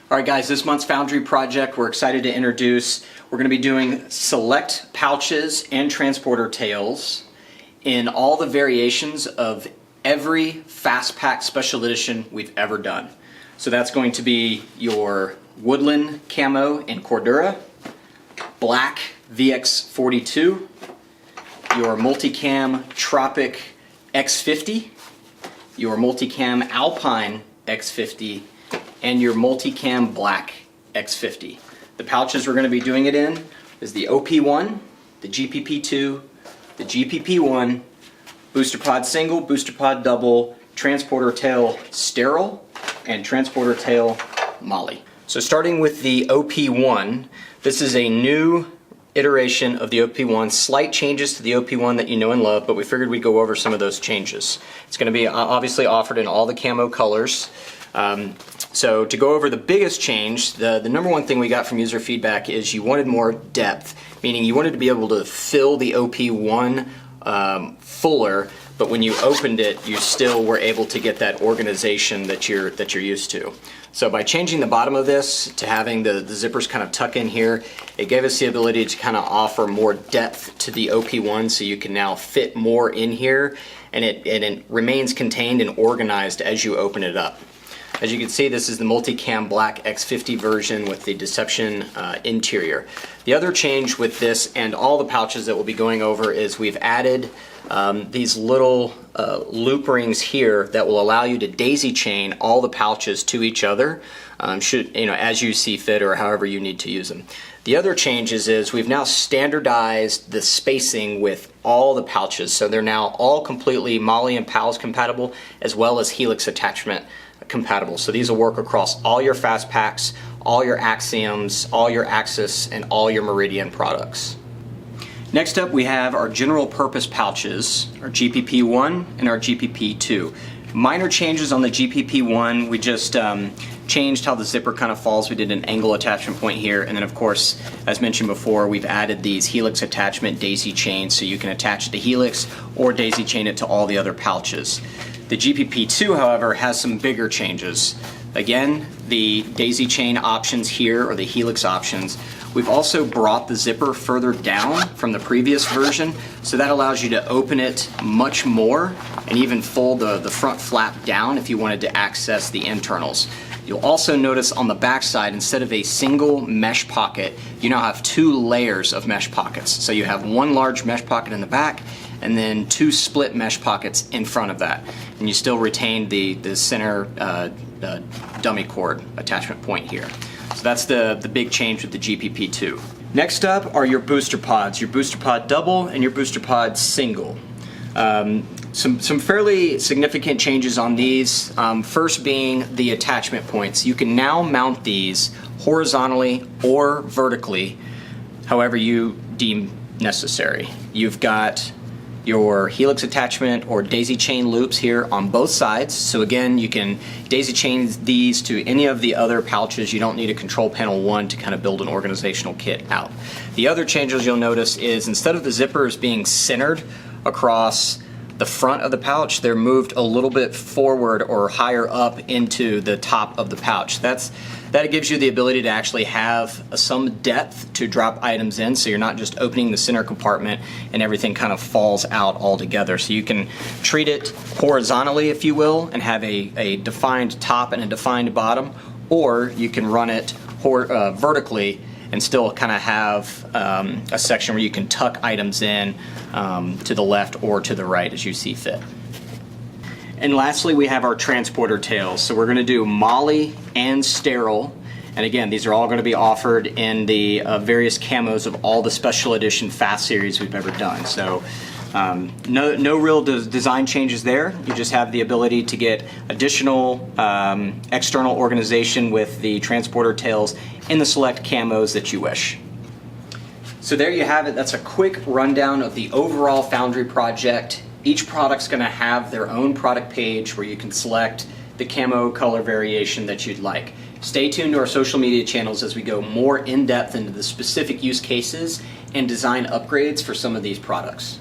All right guys, this month's Foundry project we're excited to introduce. We're going to be doing select pouches and transporter tails in all the variations of every Fast Pack Special Edition we've ever done. So that's going to be your Woodland Camo and Cordura, Black VX42, your Multicam Tropic X50, your Multicam Alpine X50, and your Multicam Black X50. The pouches we're going to be doing it in is the OP1, the GPP2, the GPP1, Booster Pod Single, Booster Pod Double, Transporter Tail Sterile, and Transporter Tail Molly. So starting with the OP1, this is a new iteration of the OP1, slight changes to the OP1 that you know and love, but we figured we'd go over some of those changes. It's going to be obviously offered in all the camo colors. So to go over the biggest change, the number one thing we got from user feedback is you wanted more depth, meaning you wanted to be able to fill the OP1 fuller, but when you opened it, you still were able to get that organization that you're used to. So by changing the bottom of this to having the zippers kind of tuck in here, it gave us the ability to kind of offer more depth to the OP1, so you can now fit more in here, and it remains contained and organized as you open it up. As you can see, this is the Multicam Black X50 version with the Deception interior. The other change with this and all the pouches that we'll be going over is we've added these little loop rings here that will allow you to daisy chain all the pouches to each other, as you see fit or however you need to use them. The other changes is we've now standardized the spacing with all the pouches, so they're now all completely Molly and Pals compatible, as well as Helix attachment compatible. So these will work across all your Fast Packs, all your Axioms, all your Axis, and all your Meridian products. Next up we have our general purpose pouches, our GPP1 and our GPP2. Minor changes on the GPP1, we just changed how the zipper kind of falls. We did an angle attachment point here, and then of course, as mentioned before, we've added these Helix attachment daisy chains so you can attach it to Helix or daisy chain it to all the other pouches. The GPP2, however, has some bigger changes. Again, the daisy chain options here, or the Helix options. We've also brought the zipper further down from the previous version, so that allows you to open it much more and even fold the front flap down if you wanted to access the internals. You'll also notice on the back side, instead of a single mesh pocket, you now have two layers of mesh pockets. So you have one large mesh pocket in the back and then two split mesh pockets in front of that. And you still retain the center dummy cord attachment point here. So that's the big change with the GPP2. Next up are your booster pods, your Booster Pod Double and your Booster Pod Single. Some fairly significant changes on these. First being the attachment points. You can now mount these horizontally or vertically, however you deem necessary. You've got your Helix attachment or daisy chain loops here on both sides. So again, you can daisy chain these to any of the other pouches. You don't need a control panel one to kind of build an organizational kit out. The other changes you'll notice is instead of the zippers being centered across the front of the pouch, they're moved a little bit forward or higher up into the top of the pouch. That gives you the ability to actually have some depth to drop items in, so you're not just opening the center compartment and everything kind of falls out altogether. So you can treat it horizontally, if you will, and have a defined top and a defined bottom, or you can run it vertically and still kind of have a section where you can tuck items in to the left or to the right as you see fit. And lastly, we have our transporter tails. So we're going to do Molly and Sterile. And again, these are all going to be offered in the various camos of all the special edition Fast series we've ever done. So no real design changes there. You just have the ability to get additional external organization with the transporter tails in the select camos that you wish. So there you have it. That's a quick rundown of the overall Foundry project. Each product's going to have their own product page where you can select the camo color variation that you'd like. Stay tuned to our social media channels as we go more in depth into the specific use cases and design upgrades for some of these products.